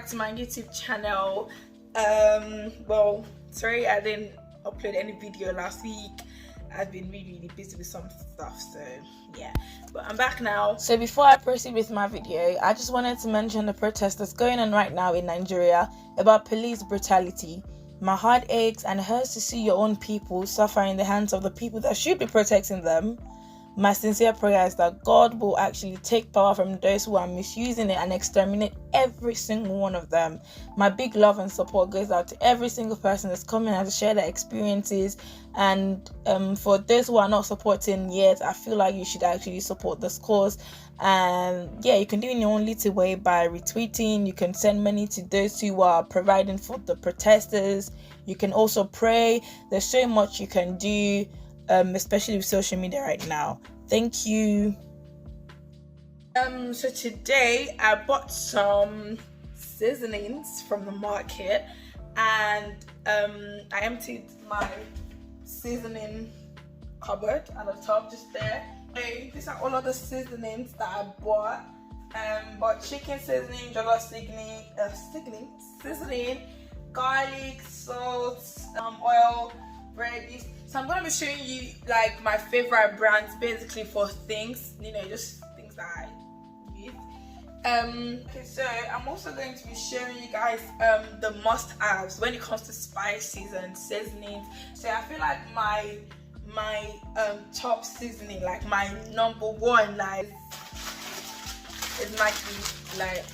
back to my YouTube channel. Well, sorry I didn't upload any video last week. I've been really busy with some stuff, so yeah, but I'm back now. So before I proceed with my video, I just wanted to mention the protest that's going on right now in Nigeria about police brutality. My heart aches and it hurts to see your own people suffer in the hands of the people that should be protecting them. My sincere prayer is that God will actually take power from those who are misusing it and exterminate every single one of them. My big love and support goes out to every single person that's coming out to share their experiences. And for those who are not supporting yet, I feel like you should actually support this cause. And yeah, you can do it in your own little way by retweeting. You can send money to those who are providing for the protesters. You can also pray. There's so much you can do. Especially with social media right now. Thank you. So today I bought some seasonings from the market, and I emptied my seasoning cupboard at the top, just there. Okay, these are all of the seasonings that I bought. But chicken seasoning, jollof seasoning, garlic, salt, oil, bread. So I'm going to be showing you like my favorite brands basically for things, just things that I use. Okay, so I'm also going to be showing you guys the must-haves when it comes to spices and seasonings. So I feel like my top seasoning, like my number one, like is Maggi. Like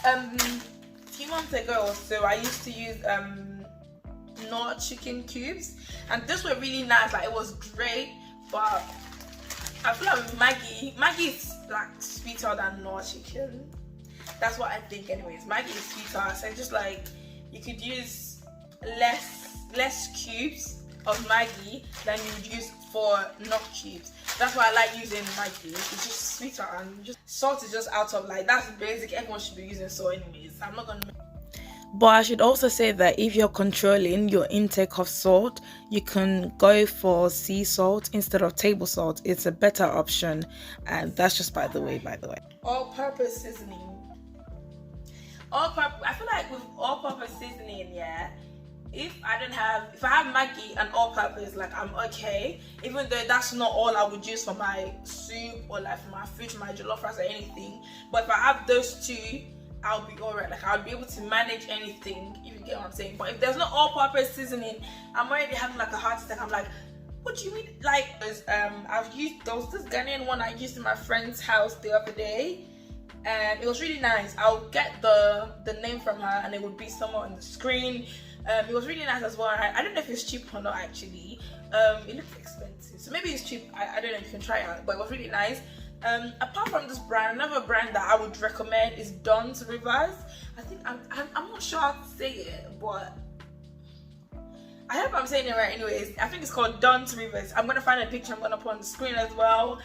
a few months ago or so, I used to use Knorr chicken cubes, and these were really nice. Like it was great, but I feel like Maggi is like sweeter than Knorr chicken. That's what I think anyways. Maggi is sweeter, so just like you could use less cubes of Maggi than you would use for Knorr cubes. That's why I like using Maggi. It's just sweeter, and just salt is just out of, like, that's basic. Everyone should be using salt anyways. I'm not gonna. But I should also say that if you're controlling your intake of salt, you can go for sea salt instead of table salt. It's a better option, and that's just by the way. All-purpose seasoning. I feel like with all-purpose seasoning, yeah, if I have Maggi and all-purpose, like I'm okay. Even though that's not all I would use for my soup or like for my food, my jollof rice or anything. But if I have those two, I'll be alright. Like I'll be able to manage anything, if you get what I'm saying. But if there's no all-purpose seasoning, I'm already having like a heart attack. I'm like, what do you mean? Like, I've used this Ghanaian one I used in my friend's house the other day, and it was really nice. I'll get the name from her, and it would be somewhere on the screen. It was really nice as well. I don't know if it's cheap or not actually. It looks expensive, so maybe it's cheap. I don't know if you can try it out, but it was really nice. Apart from this brand, another brand that I would recommend is Dunn's Rivers. I think I'm not sure how to say it, but I hope I'm saying it right anyways. I think it's called Dunn's Rivers. I'm gonna find a picture, I'm gonna put on the screen as well.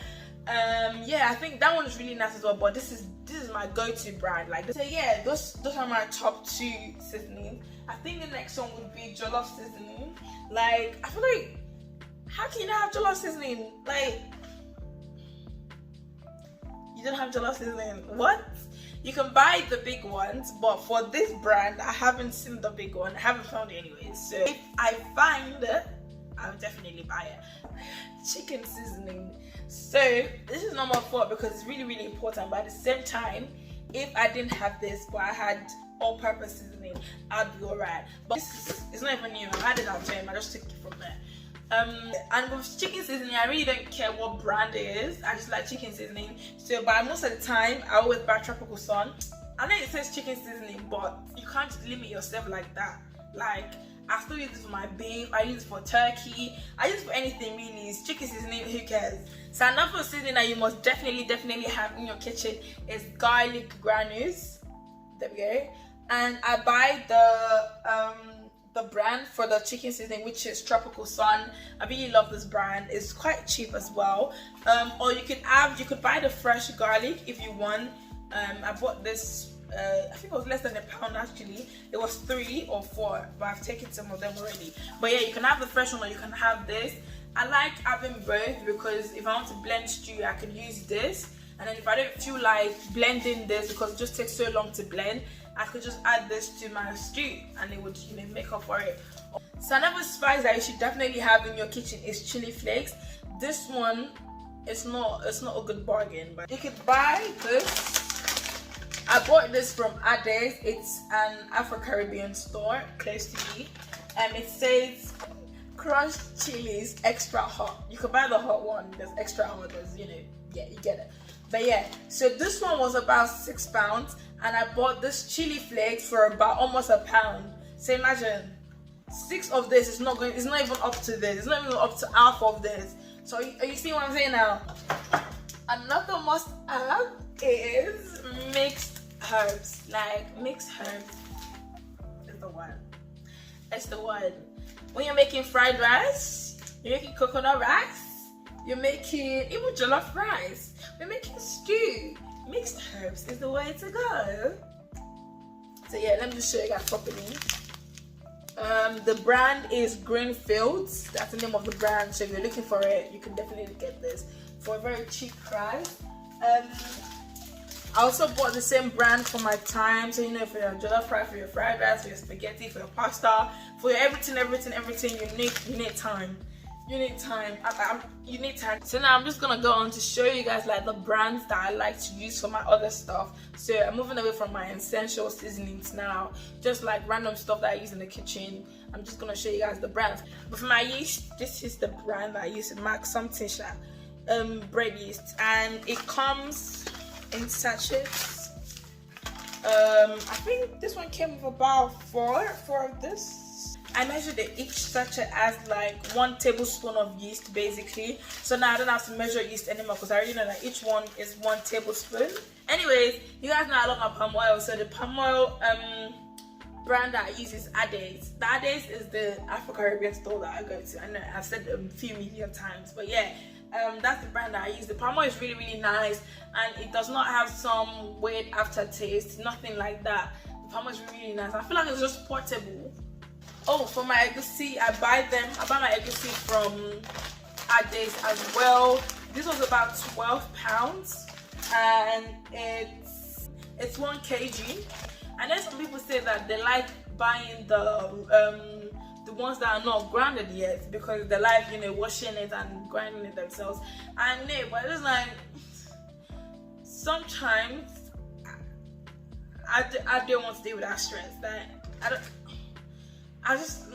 Yeah, I think that one is really nice as well, but this is my go-to brand. Like, so yeah, those are my top two seasonings. I think the next one would be jollof seasoning. Like, I feel like, how can you not have jollof seasoning? Like, you don't have jollof seasoning. What? You can buy the big ones, but for this brand, I haven't seen the big one. I haven't found it anyways. So if I find it, I'll definitely buy it. Chicken seasoning. So this is number 4 because it's really important. But at the same time, if I didn't have this, but I had all-purpose seasoning, I'd be alright. But it's not even new. I had it at home. I just took it from there. And with chicken seasoning, I really don't care what brand it is. I just like chicken seasoning. So, but most of the time, I always buy Tropical Sun. I know it says chicken seasoning, but you can't limit yourself like that. Like, I still use this for my beef. I use it for turkey. I use it for anything really. It's chicken seasoning. Who cares? So another seasoning that you must definitely have in your kitchen is garlic granules. There we go. And I buy the brand for the chicken seasoning, which is Tropical Sun. I really love this brand. It's quite cheap as well. Or you could buy the fresh garlic if you want. I bought this. I think it was less than £1 actually. It was 3 or 4, but I've taken some of them already. But yeah, you can have the fresh one or you can have this. I like having both because if I want to blend stew, I can use this. And then if I don't feel like blending this because it just takes so long to blend, I could just add this to my stew and it would, you know, make up for it. So another spice that you should definitely have in your kitchen is chili flakes. This one, it's not a good bargain, but you could buy this. I bought this from Ades. It's an Afro-Caribbean store close to me. It says crushed chilies extra hot. You can buy the hot one. There's extra hot. There's, you know, yeah, you get it. But yeah, so this one was about £6, and I bought this chili flakes for about almost £1. So imagine 6 of this is not going. It's not even up to this. It's not even up to half of this. So you see what I'm saying now? Another must have is mixed herbs. Like mixed herbs is the one. It's the one. When you're making fried rice, you're making coconut rice, you're making even jollof rice, we're making stew. Mixed herbs is the way to go. So yeah, let me just show you guys properly. The brand is Granules. That's the name of the brand. So if you're looking for it, you can definitely get this for a very cheap price. I also bought the same brand for my thyme. So you know, for your jollof rice, for your fried rice, for your spaghetti, for your pasta, for your everything, you need thyme. You need time. You need time. So now I'm just gonna go on to show you guys like the brands that I like to use for my other stuff. So I'm moving away from my essential seasonings now, just like random stuff that I use in the kitchen. I'm just gonna show you guys the brands. But for my yeast, this is the brand that I use, Mac something bread yeast, and it comes in sachets. I think this one came with about four of this. I measured it, each sachet as like 1 tablespoon of yeast basically. So now I don't have to measure yeast anymore because I already know that each one is 1 tablespoon. Anyways, you guys know I love my palm oil. So the palm oil brand that I use is Ades. The Ades is the Afro-Caribbean store that I go to. I know I've said it a few million times, but yeah, that's the brand that I use. The palm oil is really, really nice, and it does not have some weird aftertaste, nothing like that. The palm oil is really, really nice. I feel like it's just portable. Oh, for my egusi, I buy my egusi from Ades as well. This was about £12, and it's 1 kg. And then some people say that they like buying the ones that are not grounded yet because they like, you know, washing it and grinding it themselves. And no, but it's like sometimes I don't want to deal with that stress. That I just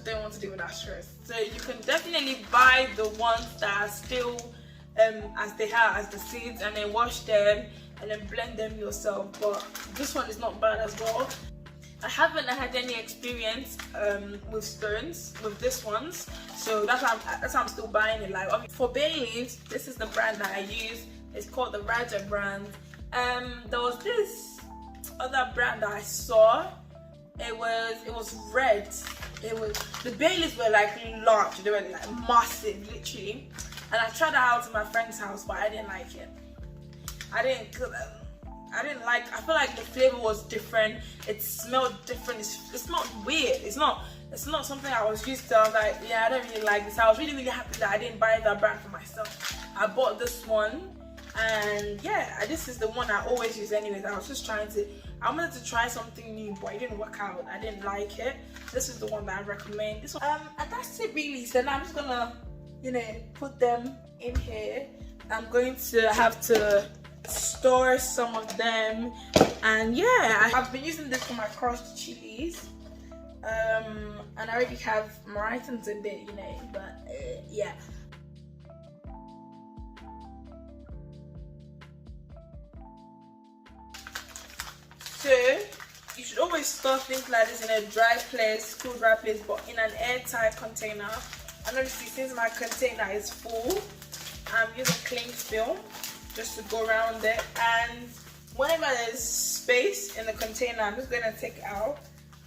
don't want to deal with that stress. So you can definitely buy the ones that are still as they are, as the seeds, and then wash them and then blend them yourself. But this one is not bad as well. I haven't had any experience with stones with this ones, so that's why I'm still buying it. Like for bay leaves, this is the brand that I use. It's called the Raja brand. There was this other brand that I saw. It was red. The bay leaves were like large. They were like massive, literally. And I tried that out in my friend's house, but I didn't like it. I feel like the flavor was different. It smelled different. It smelled weird. It's not something I was used to. I was like, yeah, I don't really like this. I was really, really happy that I didn't buy that brand for myself. I bought this one, and yeah, this is the one I always use anyways. I wanted to try something new, but it didn't work out. I didn't like it. This is the one that I recommend. This one, and that's it really. So now I'm just gonna, you know, put them in here. I'm going to have to store some of them, and yeah, I've been using this for my crushed chilies, and I already have my items in there, you know, but yeah. So you should always store things like this in a dry place, cool dry place, but in an airtight container. And obviously, since my container is full, I'm using cling film just to go around it. And whenever there's space in the container, I'm just gonna take it out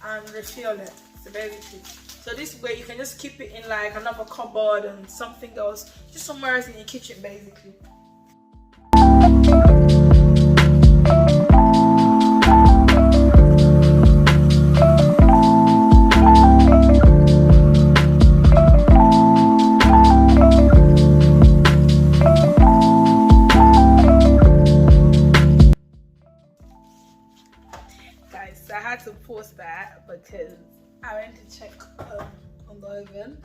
and refill it. So basically, so this way you can just keep it in like another cupboard and something else, just somewhere else in your kitchen, basically. I went to check on the oven.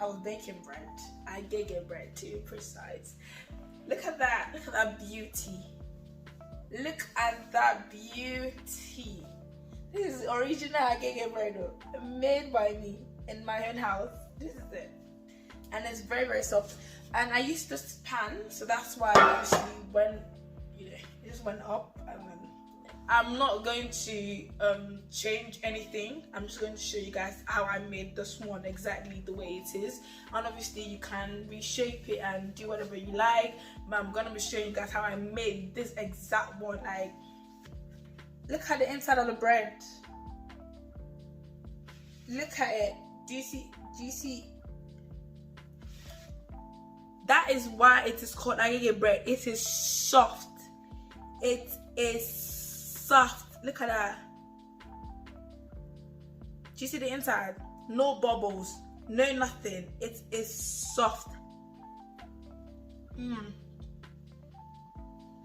I was baking bread. I did get bread to be precise. Look at that. Look at that beauty. Look at that beauty. This is original agege bread, made by me in my own house. This is it. And it's very, very soft. And I used this pan, so that's why obviously when it just went up. And then I'm not going to change anything. I'm just going to show you guys how I made this one exactly the way it is. And obviously you can reshape it and do whatever you like. But I'm gonna be showing you guys how I made this exact one. Like, look at the inside of the bread. Look at it. Do you see? That is why it is called agege bread. It is soft. It is soft. Look at that. Do you see the inside? No bubbles. No nothing. It is soft.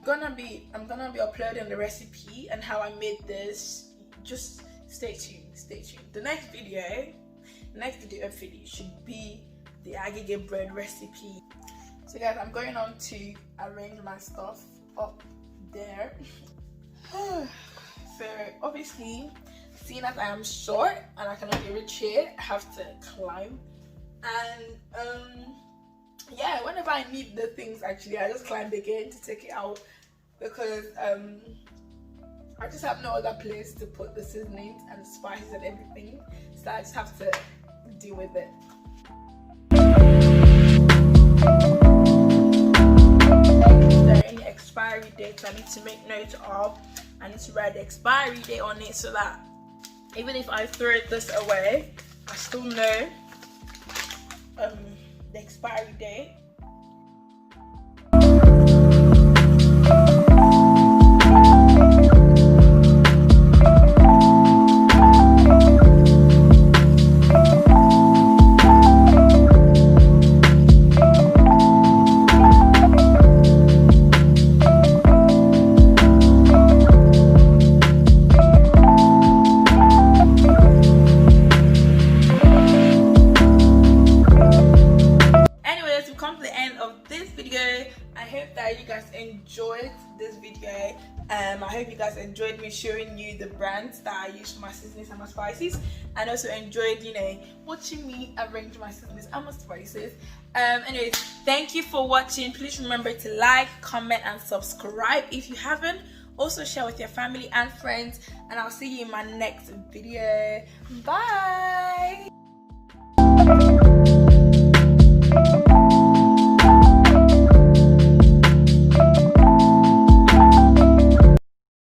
I'm gonna be uploading the recipe and how I made this. Just stay tuned. The next video for you should be the agege bread recipe. So guys, I'm going on to arrange my stuff up there. So obviously, seeing as I am short and I cannot be reach here, I have to climb. And yeah, whenever I need the things, actually I just climb again to take it out, because I just have no other place to put the seasonings and spices and everything, so I just have to deal with it. If there are any expiry dates I need to make note of, I need to write the expiry date on it, so that even if I throw this away, I still know the expiry date. Enjoyed this video. I hope you guys enjoyed me showing you the brands that I use for my seasonings and my spices, and also enjoyed, watching me arrange my seasonings and my spices. Anyways, thank you for watching. Please remember to like, comment, and subscribe if you haven't. Also share with your family and friends, and I'll see you in my next video. Bye.